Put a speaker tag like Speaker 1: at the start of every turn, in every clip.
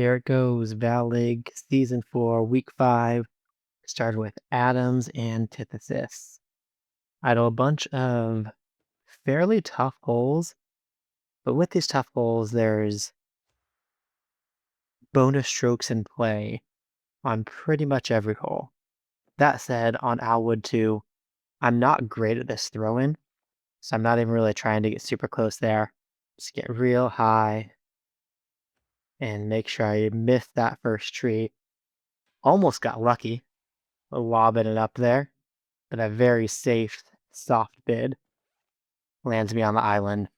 Speaker 1: Here it goes, Valleague, Season 4, Week 5. Started with Adams Antithesis. I had a bunch of fairly tough holes, but with these tough holes, there's bonus strokes in play on pretty much every hole. That said, on Alwood 2, I'm not great at this throw-in, so I'm not even really trying to get super close there. Just get real high and make sure I miss that first tree. Almost got lucky, lobbing it up there, but a very safe, soft bid lands me on the island,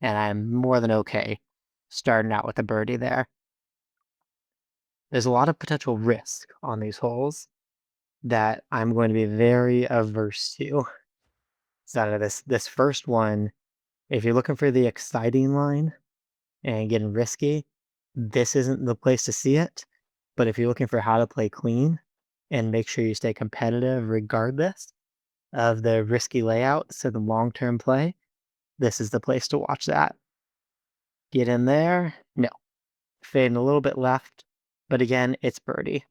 Speaker 1: and I'm more than okay starting out with a birdie there. There's a lot of potential risk on these holes that I'm going to be very averse to. So this first one, if you're looking for the exciting line and getting risky, this isn't the place to see it. But if you're looking for how to play clean and make sure you stay competitive regardless of the risky layout, so the long-term play, this is the place to watch that. Get in there. No. Fading a little bit left. But again, it's birdie.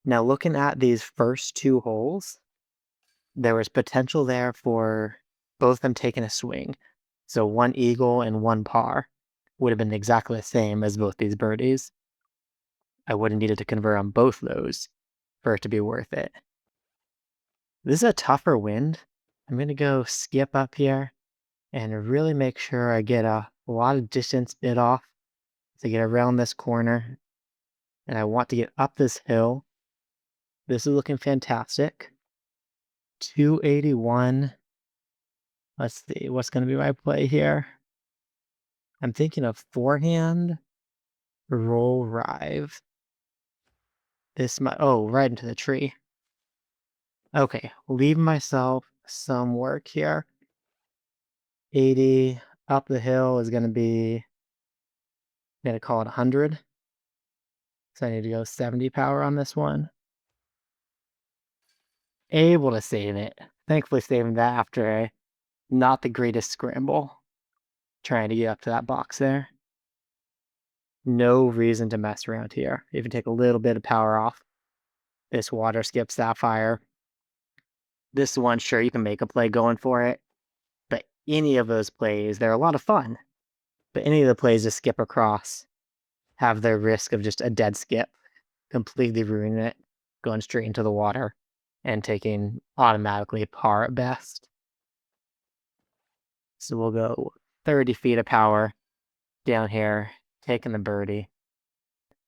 Speaker 1: Now, looking at these first two holes, there was potential there for both of them taking a swing. So one eagle and one par would have been exactly the same as both these birdies. I would have needed to convert on both those for it to be worth it. This is a tougher wind. I'm going to go skip up here and really make sure I get a lot of distance bid off to get around this corner. And I want to get up this hill. This is looking fantastic. 281. Let's see, what's going to be my play here? I'm thinking of forehand, roll rive. This might, oh, right into the tree. Okay, leave myself some work here. 80 up the hill is going to be, I'm going to call it 100. So I need to go 70 power on this one. Able to save it. Thankfully saving that after not the greatest scramble. Trying to get up to that box there. No reason to mess around here. If you take a little bit of power off, this water skip sapphire. This one, sure, you can make a play going for it. But any of those plays, they're a lot of fun. But any of the plays to skip across have the risk of just a dead skip, completely ruining it, going straight into the water, and taking automatically par at best. So we'll go 30 feet of power down here, taking the birdie.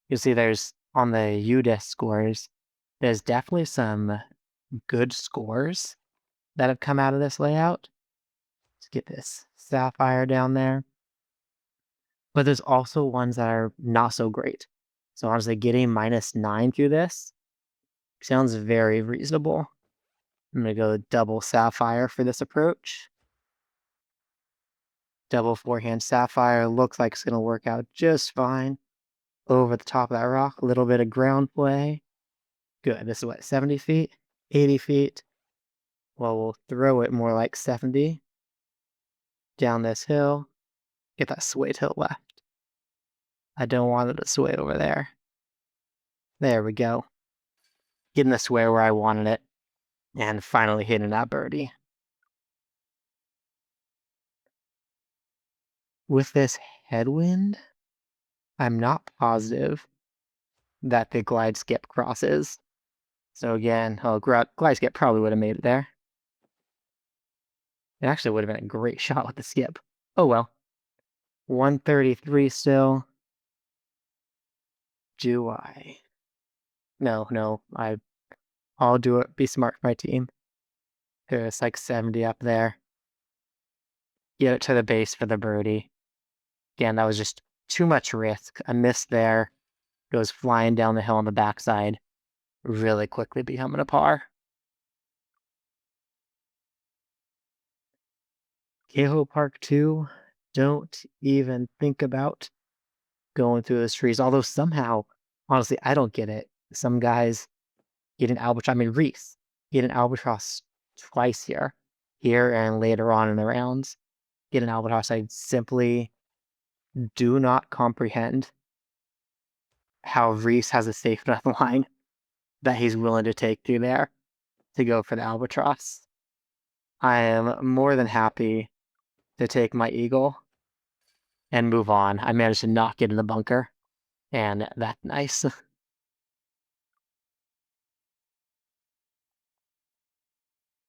Speaker 1: You'll see there's, on the UDIS scores, there's definitely some good scores that have come out of this layout. Let's get this sapphire down there. But there's also ones that are not so great. So honestly, getting -9 through this sounds very reasonable. I'm going to go double sapphire for this approach. Double forehand sapphire looks like it's going to work out just fine. Over the top of that rock, a little bit of ground play. Good. This is what, 70 feet? 80 feet? Well, we'll throw it more like 70. Down this hill. Get that sway to the left. I don't want it to sway over there. There we go. Getting the sway where I wanted it. And finally hitting that birdie. With this headwind, I'm not positive that the glide skip crosses. So again, glide skip probably would have made it there. It actually would have been a great shot with the skip. Oh well. 133 still. Do I? No, I'll do it. Be smart for my team. There's like 70 up there. Get it to the base for the birdie. Again, that was just too much risk. A miss there. Goes flying down the hill on the backside. Really quickly becoming a par. Cahill Park 2, don't even think about going through those trees. Although somehow, honestly, I don't get it. Some guys get an albatross. I mean, Reese get an albatross twice here and later on in the rounds. Get an albatross. I simply do not comprehend how Reese has a safe enough line that he's willing to take through there to go for the albatross. I am more than happy to take my eagle and move on. I managed to not get in the bunker, and that's nice.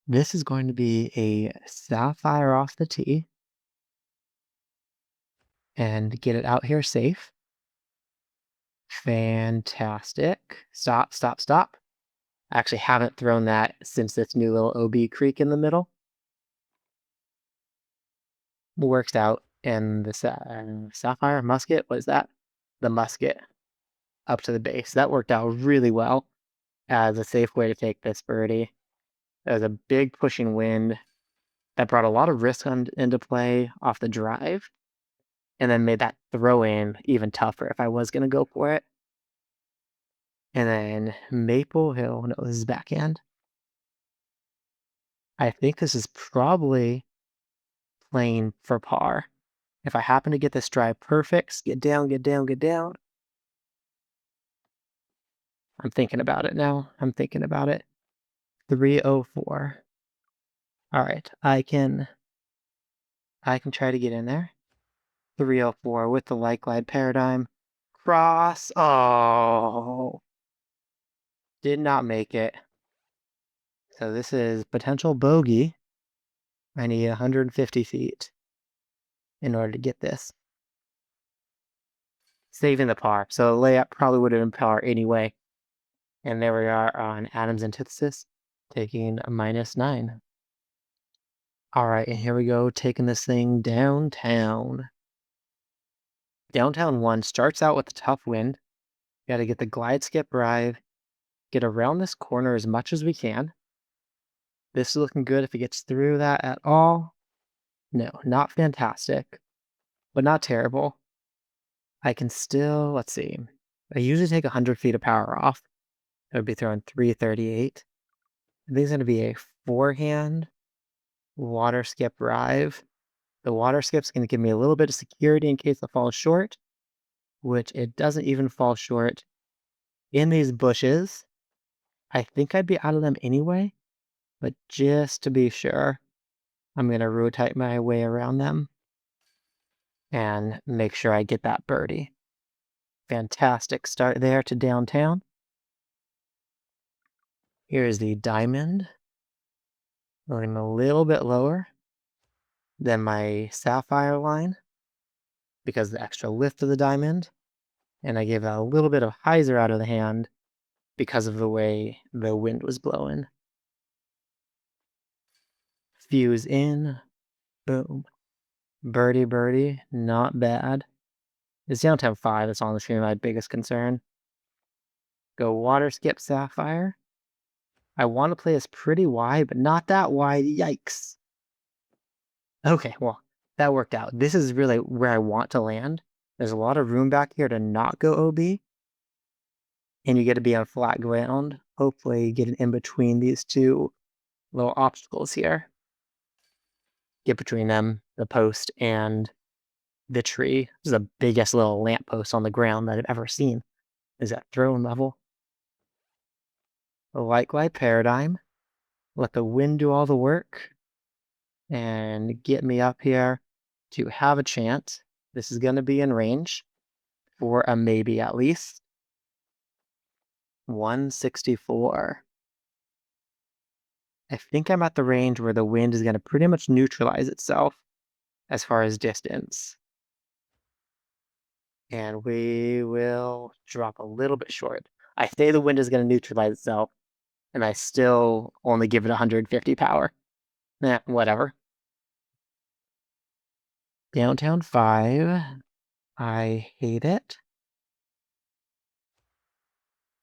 Speaker 1: This is going to be a sapphire off the tee and get it out here safe. Fantastic. Stop, stop, stop. I actually haven't thrown that since this new little OB creek in the middle. Works out. And the sapphire musket, what is that? The musket up to the base. That worked out really well as a safe way to take this birdie. There was a big pushing wind that brought a lot of risk into play off the drive, and then made that throw in even tougher if I was going to go for it. And then Maple Hill, no, this is backhand. I think this is probably playing for par. If I happen to get this drive perfect, get down, get down, get down. I'm thinking about it now. I'm thinking about it. 304. All right, I can try to get in there. 304 with the light glide paradigm. Cross. Oh, did not make it. So this is potential bogey. I need 150 feet in order to get this. Saving the par. So layup probably would have been par anyway. And there we are on Adam's Antithesis, taking a -9. All right, and here we go, taking this thing downtown. Downtown 1 starts out with a tough wind. Got to get the glide skip drive, get around this corner as much as we can. This is looking good if it gets through that at all. No, not fantastic, but not terrible. I can still, let's see. I usually take 100 feet of power off. I would be throwing 338. I think it's going to be a forehand water skip drive. The water skip's going to give me a little bit of security in case it falls short, which it doesn't even fall short in these bushes. I think I'd be out of them anyway, but just to be sure, I'm going to rotate my way around them and make sure I get that birdie. Fantastic start there to downtown. Here's the diamond. Going a little bit lower than my sapphire line because of the extra lift of the diamond. And I gave a little bit of hyzer out of the hand because of the way the wind was blowing. Fuse in. Boom. Birdie, birdie. Not bad. It's downtown 5. That's honestly my biggest concern. Go water skip sapphire. I want to play this pretty wide, but not that wide. Yikes. Okay, well, that worked out. This is really where I want to land. There's a lot of room back here to not go OB. And you get to be on flat ground. Hopefully get in between these two little obstacles here. Get between them, the post, and the tree. This is the biggest little lamppost on the ground that I've ever seen. Is at throne level. The light glide paradigm. Let the wind do all the work. And get me up here to have a chance. This is going to be in range for a maybe at least. 164. I think I'm at the range where the wind is going to pretty much neutralize itself as far as distance. And we will drop a little bit short. I say the wind is going to neutralize itself, and I still only give it 150 power. Whatever. Downtown 5. I hate it.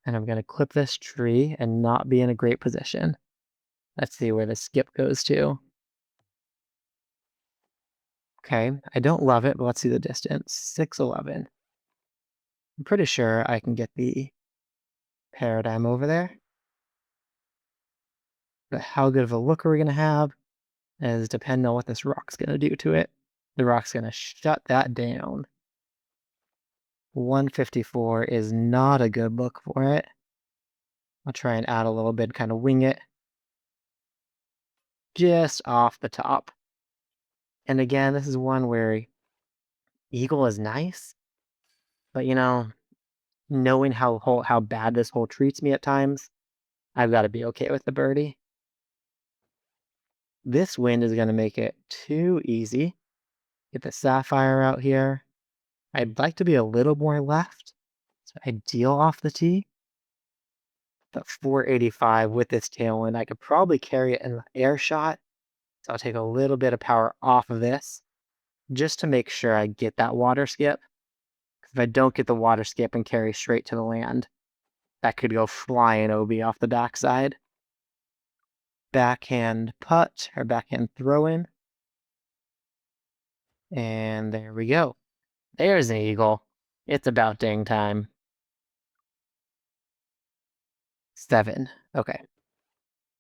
Speaker 1: And I'm going to clip this tree and not be in a great position. Let's see where the skip goes to. Okay, I don't love it, but let's see the distance. 611. I'm pretty sure I can get the paradigm over there. But how good of a look are we going to have is depending on what this rock's going to do to it. The rock's going to shut that down. 154 is not a good look for it. I'll try and add a little bit, kind of wing it. Just off the top. And again, this is one where eagle is nice, but knowing how bad this hole treats me at times, I've got to be okay with the birdie. This wind is going to make it too easy. Get the sapphire out here. I'd like to be a little more left. So ideal off the tee. But 485 with this tailwind, I could probably carry it in the air shot. So I'll take a little bit of power off of this just to make sure I get that water skip. Because if I don't get the water skip and carry straight to the land, that could go flying OB off the backside. Backhand putt or backhand throw in. And there we go. There's an eagle. It's about dang time. 7. Okay.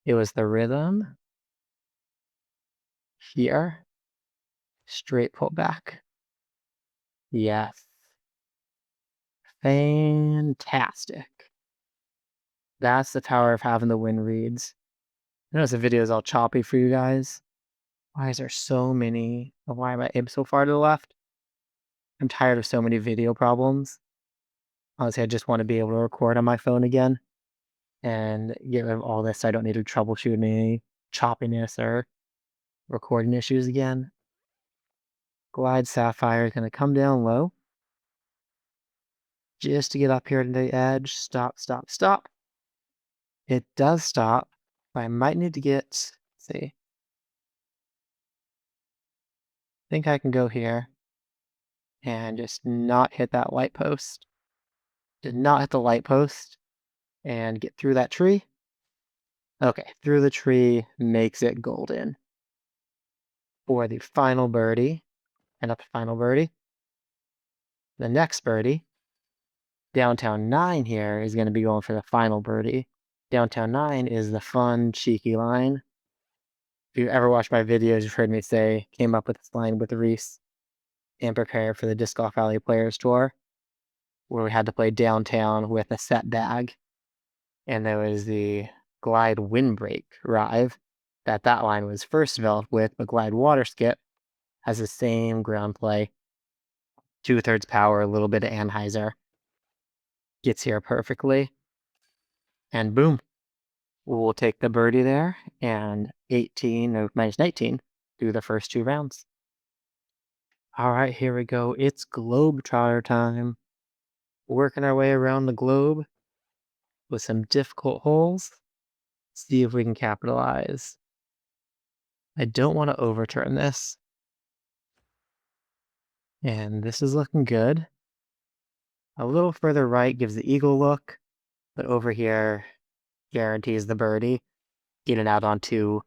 Speaker 1: It was the rhythm. Here. Straight pull back. Yes. Fantastic. That's the power of having the wind reads. I notice the video is all choppy for you guys. Why is there so many? Why am I so far to the left? I'm tired of so many video problems. Honestly, I just want to be able to record on my phone again and get rid of all this so I don't need to troubleshoot any choppiness or recording issues again. Glide Sapphire is going to come down low. Just to get up here to the edge. Stop, stop, stop. It does stop. I might need to get, let's see. I think I can go here and just not hit that light post. Did not hit the light post and get through that tree. Okay, through the tree makes it golden. For the final birdie, and not the final birdie, the next birdie, downtown 9 here is going to be going for the final birdie. Downtown 9 is the fun, cheeky line. If you ever watched my videos, you've heard me say, came up with this line with Reese and prepare for the Disc Golf Valleague Players Tour, where we had to play downtown with a set bag. And there was the glide windbreak drive that line was first developed with, but glide water skip has the same ground play. 2/3 power, a little bit of Anheuser. Gets here perfectly. And boom. We'll take the birdie there and 18 or minus 19 through the first 2 rounds. All right, here we go. It's Globetrotter time. Working our way around the globe with some difficult holes. See if we can capitalize. I don't want to overturn this. And this is looking good. A little further right gives the eagle look, but over here guarantees the birdie. Getting out onto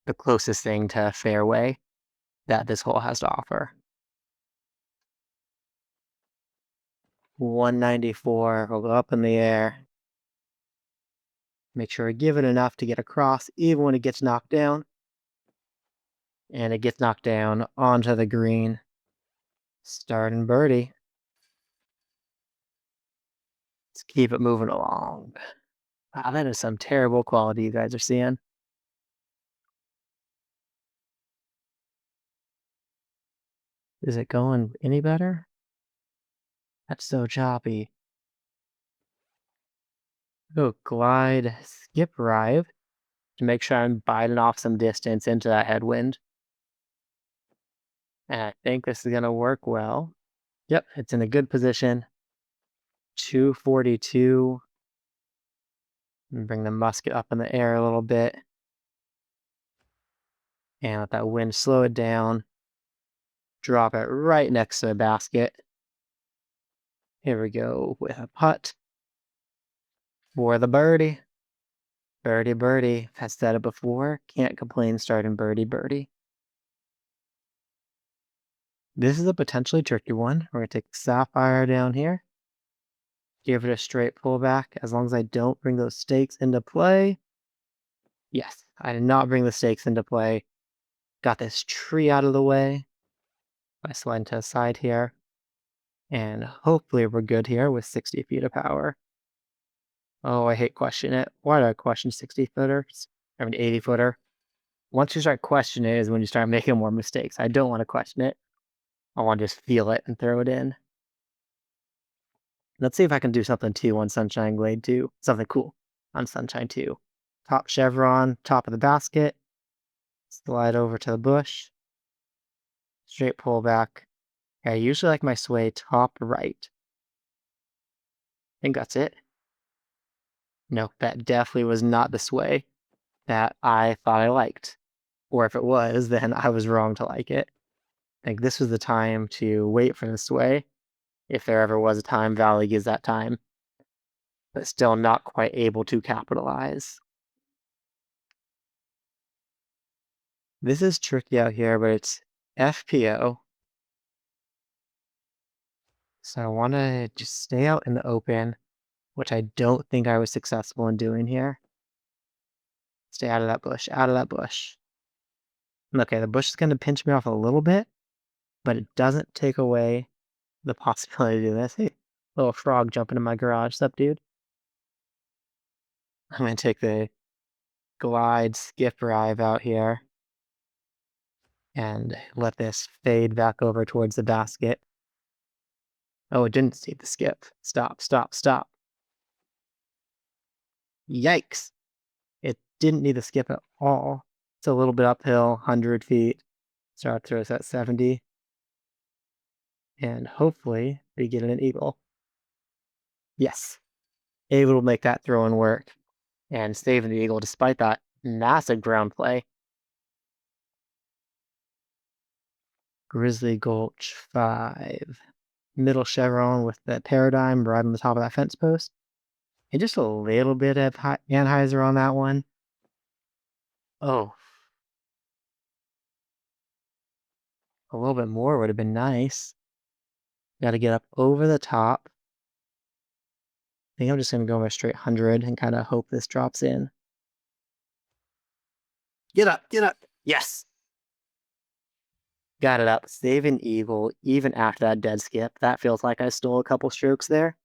Speaker 1: the closest thing to fairway that this hole has to offer. 194 will go up in the air. Make sure I give it enough to get across, even when it gets knocked down. And it gets knocked down onto the green. Starting birdie. Let's keep it moving along. Wow, that is some terrible quality you guys are seeing. Is it going any better? That's so choppy. Go glide, skip drive to make sure I'm biting off some distance into that headwind. And I think this is going to work well. Yep, it's in a good position. 242. And bring the musket up in the air a little bit. And let that wind slow it down. Drop it right next to the basket. Here we go with a putt for the birdie. Birdie, birdie. I've said it before. Can't complain starting birdie, birdie. This is a potentially tricky one. We're going to take the sapphire down here. Give it a straight pullback as long as I don't bring those stakes into play. Yes, I did not bring the stakes into play. Got this tree out of the way by sliding to the side here. And hopefully we're good here with 60 feet of power. Oh, I hate questioning it. Why do I question 60 footers? 80 footer. Once you start questioning it is when you start making more mistakes. I don't want to question it. I want to just feel it and throw it in. Let's see if I can do something too on Sunshine Glade 2. Something cool on Sunshine 2. Top chevron, top of the basket. Slide over to the bush. Straight pull back. I usually like my sway top right. I think that's it. No, that definitely was not the sway that I thought I liked. Or if it was, then I was wrong to like it. I think this was the time to wait for the sway. If there ever was a time, Valleague is that time. But still not quite able to capitalize. This is tricky out here, but it's FPO. So I want to just stay out in the open, which I don't think I was successful in doing here. Stay out of that bush, out of that bush. Okay, the bush is going to pinch me off a little bit, but it doesn't take away the possibility to do this. Hey, little frog jumping in my garage. What's up, dude? I'm going to take the glide skip drive out here and let this fade back over towards the basket. Oh, it didn't see the skip. Stop, stop, stop. Yikes. It didn't need the skip at all. It's a little bit uphill, 100 feet. Start throws at 70. And hopefully we get an eagle. Yes. Able to make that throw and work. And saving the eagle despite that massive ground play. Grizzly Gulch 5. Middle chevron with the paradigm right on the top of that fence post. And just a little bit of Anheuser on that one. Oh. A little bit more would have been nice. Got to get up over the top. I think I'm just going to go with a straight 100 and kind of hope this drops in. Get up, get up. Yes. Got it up. Save an eagle even after that dead skip. That feels like I stole a couple strokes there.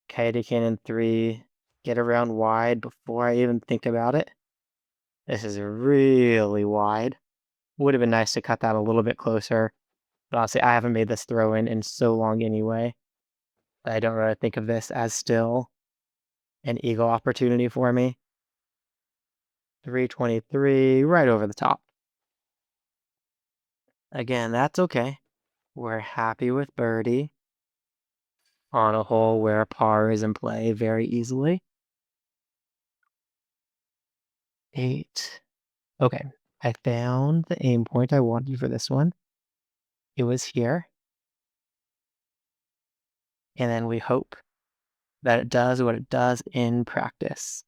Speaker 1: Coyote Cannon 3. Get around wide before I even think about it. This is really wide. Would have been nice to cut that a little bit closer. But honestly, I haven't made this throw in so long anyway. I don't really think of this as still an eagle opportunity for me. 323, right over the top. Again, that's okay. We're happy with birdie. On a hole where par is in play very easily. 8. Okay, I found the aim point I wanted for this one. It was here. And then we hope that it does what it does in practice.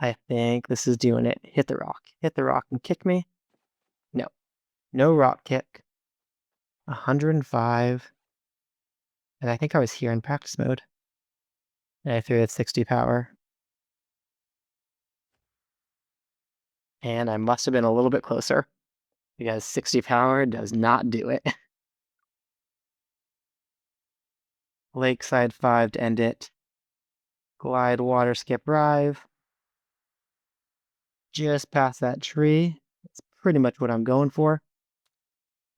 Speaker 1: I think this is doing it. Hit the rock and kick me. No, no rock kick. 105. And I think I was here in practice mode. And I threw it at 60 power. And I must have been a little bit closer because 60 power does not do it. Lakeside 5 to end it. Glide water skip drive. Just past that tree. That's pretty much what I'm going for.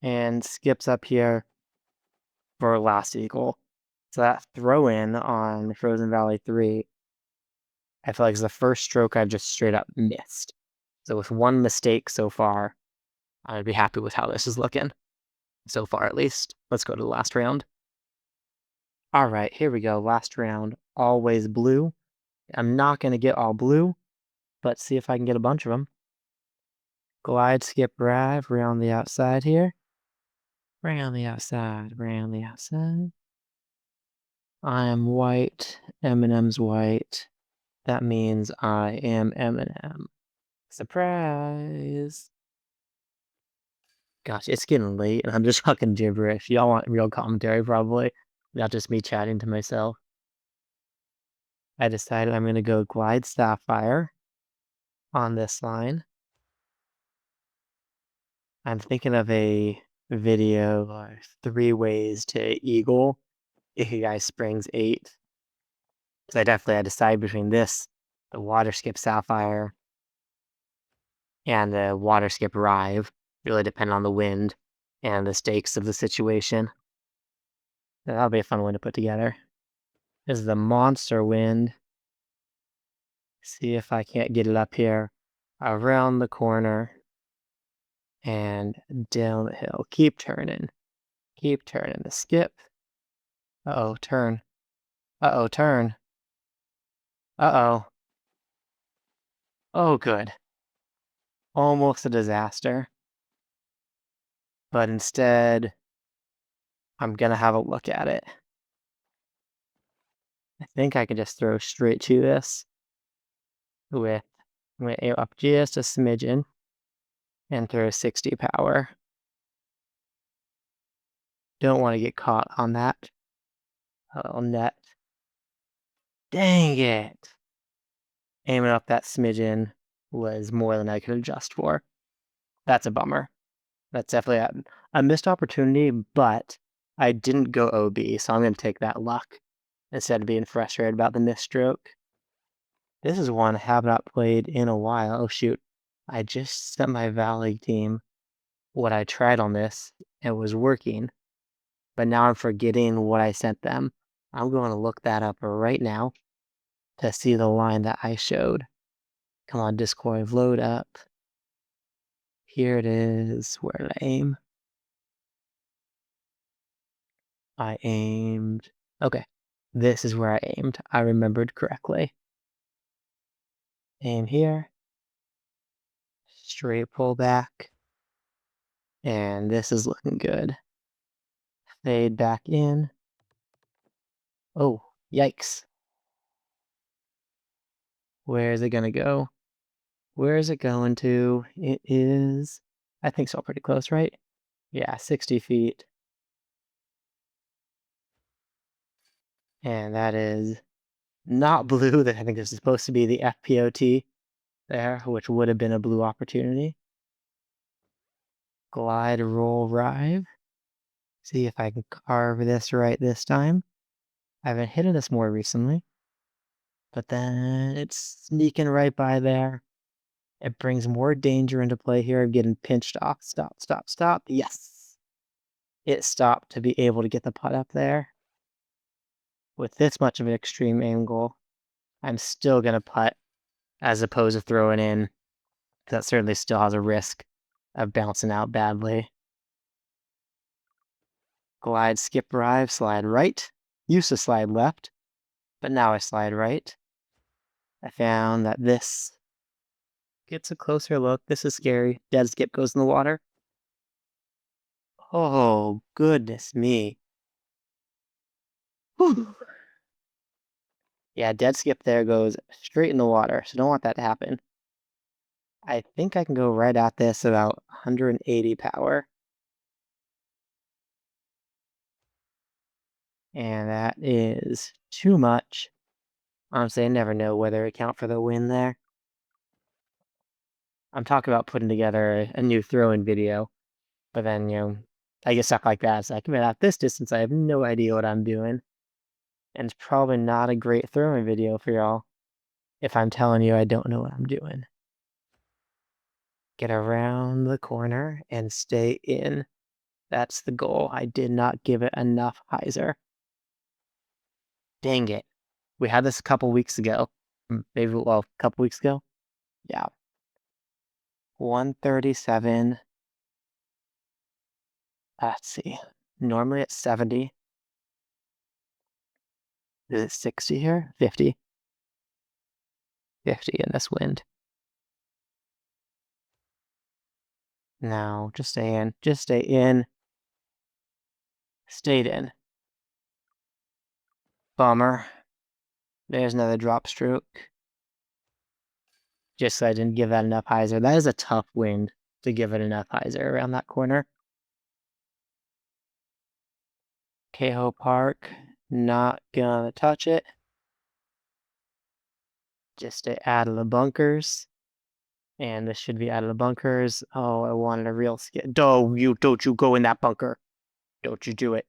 Speaker 1: And skips up here for last eagle. So that throw in on Frozen Valley 3, I feel like is the first stroke I've just straight up missed. So with one mistake so far, I'd be happy with how this is looking. So far, at least. Let's go to the last round. All right, here we go. Last round. Always blue. I'm not going to get all blue, but see if I can get a bunch of them. Glide, skip, drive. Around the outside here. Around the outside. Around the outside. I am white. Eminem's white. That means I am Eminem. Surprise! Gosh, it's getting late and I'm just fucking gibberish. Y'all want real commentary, probably. Not just me chatting to myself. I decided I'm going to go Glide Sapphire on this line. I'm thinking of a video, 3 ways to eagle Ikigai Springs 8. So I definitely had to decide between this, the water skip Sapphire, and the water skip Rive. Really depend on the wind and the stakes of the situation. That'll be a fun one to put together. This is the monster wind. See if I can't get it up here around the corner and down the hill. Keep turning. Keep turning. The skip. Uh-oh, turn. Uh-oh, turn. Uh-oh. Oh, good. Almost a disaster. But instead, I'm gonna have a look at it. I think I can just throw straight to this with, I'm gonna aim up just a smidgen and throw 60 power. Don't want to get caught on that. A little net. Dang it! Aiming up that smidgen was more than I could adjust for. That's a bummer. That's definitely a missed opportunity, but I didn't go OB, so I'm going to take that luck instead of being frustrated about the missed stroke. This is one I have not played in a while. Oh shoot. I just sent my Valleague team what I tried on this. It was working, but now I'm forgetting what I sent them. I'm going to look that up right now to see the line that I showed. Come on, Discord, load up. Here it is. Where did I aim? I aimed. Okay, this is where I aimed. I remembered correctly. Aim here. Straight pull back. And this is looking good. Fade back in. Oh, yikes. Where is it gonna go? Where is it going to? It is, I think so, pretty close, right? Yeah, 60 feet. And that is not blue. That I think this is supposed to be the FPOT there, which would have been a blue opportunity. Glide, roll, rive. See if I can carve this right this time. I've been hitting this more recently, but then it's sneaking right by there. It brings more danger into play here of getting pinched off. Stop, stop, stop. Yes. It stopped to be able to get the putt up there. With this much of an extreme angle, I'm still going to putt as opposed to throwing in. That certainly still has a risk of bouncing out badly. Glide, skip, drive, slide right. Used to slide left, but now I slide right. I found that this gets a closer look. This is scary. Dead skip goes in the water. Oh, goodness me. Whew. Yeah, dead skip there goes straight in the water, so don't want that to happen. I think I can go right at this about 180 power. And that is too much. Honestly, I never know whether to account for the win there. I'm talking about putting together a new throw-in video, but then, I get stuff like that. It's like, man, at this distance, I have no idea what I'm doing. And it's probably not a great throw-in video for y'all if I'm telling you I don't know what I'm doing. Get around the corner and stay in. That's the goal. I did not give it enough hyzer. Dang it. We had this a couple weeks ago. Maybe, well, a couple weeks ago. Yeah. 137. Let's see. Normally it's 70. Is it 60 here? 50. 50 in this wind. No, just stay in. Just stay in. Stayed in. Bummer. There's another drop stroke. Just so I didn't give that enough hyzer. That is a tough wind to give it enough hyzer around that corner. Keho Park. Not gonna touch it. Just stay out of the bunkers. And this should be out of the bunkers. Oh, I wanted a real skip. Don't you go in that bunker. Don't you do it.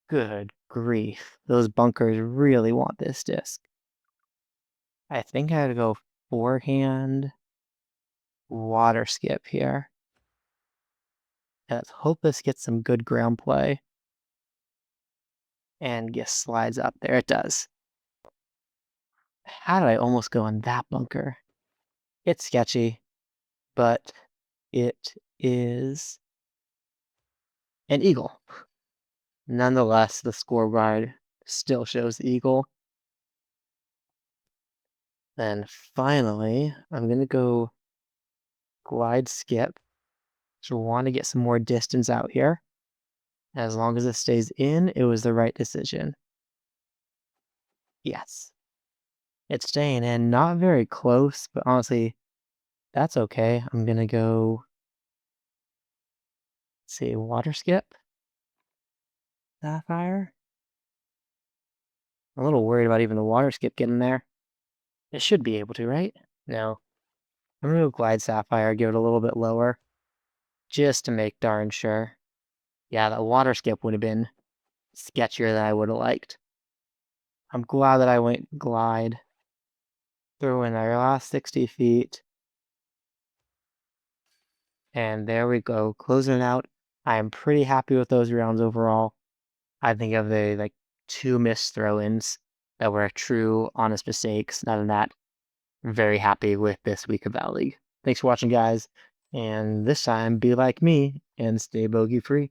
Speaker 1: Good grief. Those bunkers really want this disc. I think I had to go forehand water skip here. And let's hope this gets some good ground play. And just slides up. There it does. How did I almost go in that bunker? It's sketchy, but it is an eagle. Nonetheless, the scoreboard still shows the eagle. Then finally, I'm going to go glide skip. So we want to get some more distance out here. As long as it stays in, it was the right decision. Yes. It's staying in, not very close, but honestly, that's okay. I'm going to go, let's see, water skip? Sapphire? I'm a little worried about even the water skip getting there. It should be able to, right? No. I'm gonna go glide sapphire, give it a little bit lower, just to make darn sure. Yeah, that water skip would have been sketchier than I would have liked. I'm glad that I went glide. Throw in our last 60 feet. And there we go, closing it out. I am pretty happy with those rounds overall. I think of the like 2 missed throw-ins that were true, honest mistakes. None of that. Very happy with this week of Valleague. Thanks for watching, guys. And this time, be like me and stay bogey free.